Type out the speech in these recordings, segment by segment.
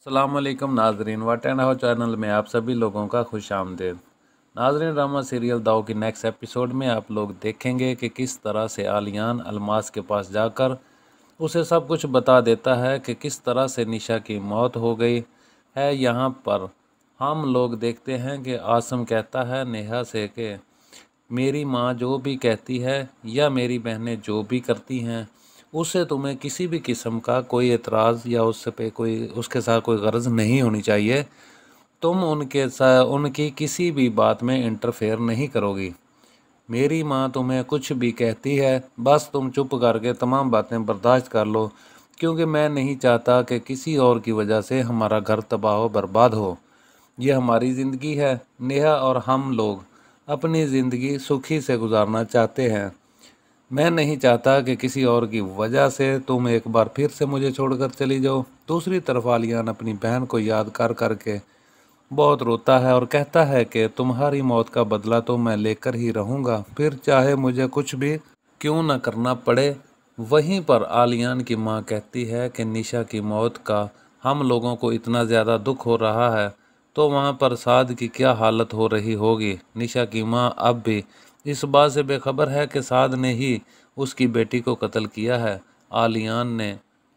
अस्सलाम वालेकुम नाजरीन, वाट एंड हाउ चैनल में आप सभी लोगों का खुश आमदीद। नाजरीन, ड्रामा सीरियल दाव की नेक्स्ट एपिसोड में आप लोग देखेंगे कि किस तरह से आलियान अलमास के पास जाकर उसे सब कुछ बता देता है कि किस तरह से निशा की मौत हो गई है। यहाँ पर हम लोग देखते हैं कि आसम कहता है नेहा से कि मेरी माँ जो भी कहती है या मेरी बहनें जो भी करती हैं उससे तुम्हें किसी भी किस्म का कोई एतराज़ या उससे पे कोई उसके साथ कोई गरज नहीं होनी चाहिए। तुम उनके साथ उनकी किसी भी बात में इंटरफेयर नहीं करोगी। मेरी माँ तुम्हें कुछ भी कहती है बस तुम चुप करके तमाम बातें बर्दाश्त कर लो, क्योंकि मैं नहीं चाहता कि किसी और की वजह से हमारा घर तबाह हो बर्बाद हो। ये हमारी ज़िंदगी है। नेहा और हम लोग अपनी ज़िंदगी सुखी से गुजारना चाहते हैं। मैं नहीं चाहता कि किसी और की वजह से तुम एक बार फिर से मुझे छोड़कर चली जाओ। दूसरी तरफ आलियान अपनी बहन को याद कर करके बहुत रोता है और कहता है कि तुम्हारी मौत का बदला तो मैं लेकर ही रहूँगा, फिर चाहे मुझे कुछ भी क्यों न करना पड़े। वहीं पर आलियान की माँ कहती है कि निशा की मौत का हम लोगों को इतना ज़्यादा दुख हो रहा है तो वहाँ पर साद की क्या हालत हो रही होगी। निशा की माँ अब भी इस बात से बेखबर है कि साद ने ही उसकी बेटी को कत्ल किया है। आलियान ने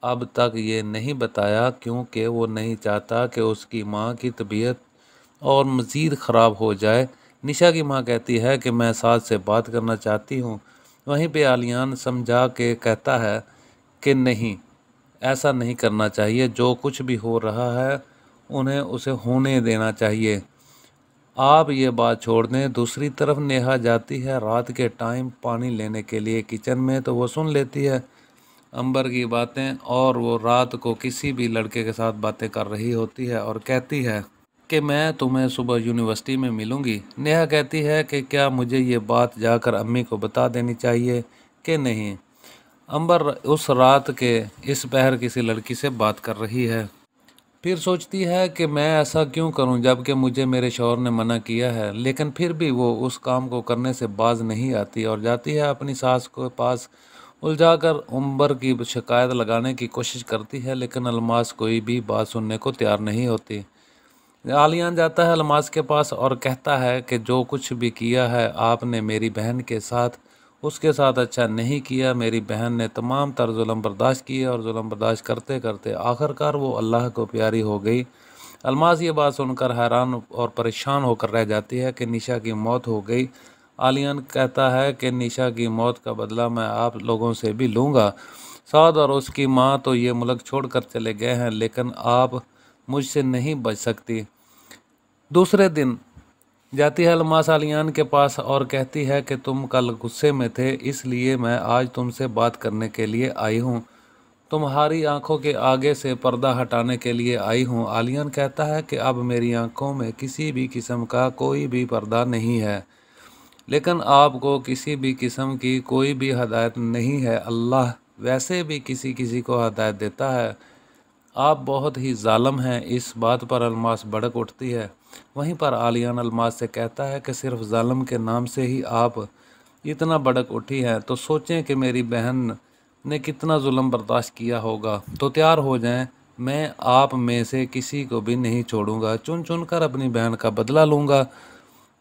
अब तक ये नहीं बताया क्योंकि वो नहीं चाहता कि उसकी माँ की तबीयत और मज़ीद ख़राब हो जाए। निशा की माँ कहती है कि मैं साद से बात करना चाहती हूँ। वहीं पे आलियान समझा के कहता है कि नहीं, ऐसा नहीं करना चाहिए। जो कुछ भी हो रहा है उन्हें उसे होने देना चाहिए। आप ये बात छोड़ दें। दूसरी तरफ नेहा जाती है रात के टाइम पानी लेने के लिए किचन में, तो वो सुन लेती है अंबर की बातें और वो रात को किसी भी लड़के के साथ बातें कर रही होती है और कहती है कि मैं तुम्हें सुबह यूनिवर्सिटी में मिलूंगी। नेहा कहती है कि क्या मुझे ये बात जाकर अम्मी को बता देनी चाहिए कि नहीं। अंबर उस रात के इस पहर किसी लड़की से बात कर रही है। फिर सोचती है कि मैं ऐसा क्यों करूं जबकि मुझे मेरे शौहर ने मना किया है, लेकिन फिर भी वो उस काम को करने से बाज नहीं आती और जाती है अपनी सास के पास। उलझाकर अंबर की शिकायत लगाने की कोशिश करती है, लेकिन अलमास कोई भी बात सुनने को तैयार नहीं होती। आलियान जाता है अलमास के पास और कहता है कि जो कुछ भी किया है आपने मेरी बहन के साथ, उसके साथ अच्छा नहीं किया। मेरी बहन ने तमाम तर जुल्म बर्दाश्त किए और जुल्म बर्दाश्त करते करते आखिरकार वो अल्लाह को प्यारी हो गई। अलमास ये बात सुनकर हैरान और परेशान होकर रह जाती है कि निशा की मौत हो गई। आलियान कहता है कि निशा की मौत का बदला मैं आप लोगों से भी लूँगा। साद और उसकी माँ तो ये मुल्क छोड़कर चले गए हैं, लेकिन आप मुझसे नहीं बच सकती। दूसरे दिन जाती है अलमास आलियान के पास और कहती है कि तुम कल गुस्से में थे, इसलिए मैं आज तुमसे बात करने के लिए आई हूँ। तुम्हारी आंखों के आगे से पर्दा हटाने के लिए आई हूँ। आलियान कहता है कि अब मेरी आंखों में किसी भी किस्म का कोई भी पर्दा नहीं है, लेकिन आपको किसी भी किस्म की कोई भी हदायत नहीं है। अल्लाह वैसे भी किसी किसी को हदायत देता है। आप बहुत ही जालिम हैं। इस बात पर अलमास भड़क उठती है। वहीं पर आलियान अलमास से कहता है कि सिर्फ जालिम के नाम से ही आप इतना भड़क उठी हैं, तो सोचें कि मेरी बहन ने कितना जुल्म बर्दाश्त किया होगा। तो तैयार हो जाएं, मैं आप में से किसी को भी नहीं छोड़ूंगा। चुन चुन कर अपनी बहन का बदला लूँगा।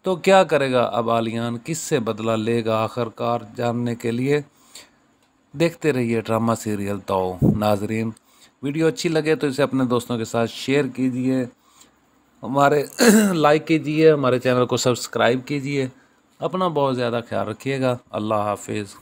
तो क्या करेगा अब आलियान, किससे बदला लेगा आखिरकार? जानने के लिए देखते रहिए ड्रामा सीरियल दाव। नाजरीन, वीडियो अच्छी लगे तो इसे अपने दोस्तों के साथ शेयर कीजिए, हमारे लाइक कीजिए, हमारे चैनल को सब्सक्राइब कीजिए। अपना बहुत ज़्यादा ख्याल रखिएगा। अल्लाह हाफिज़।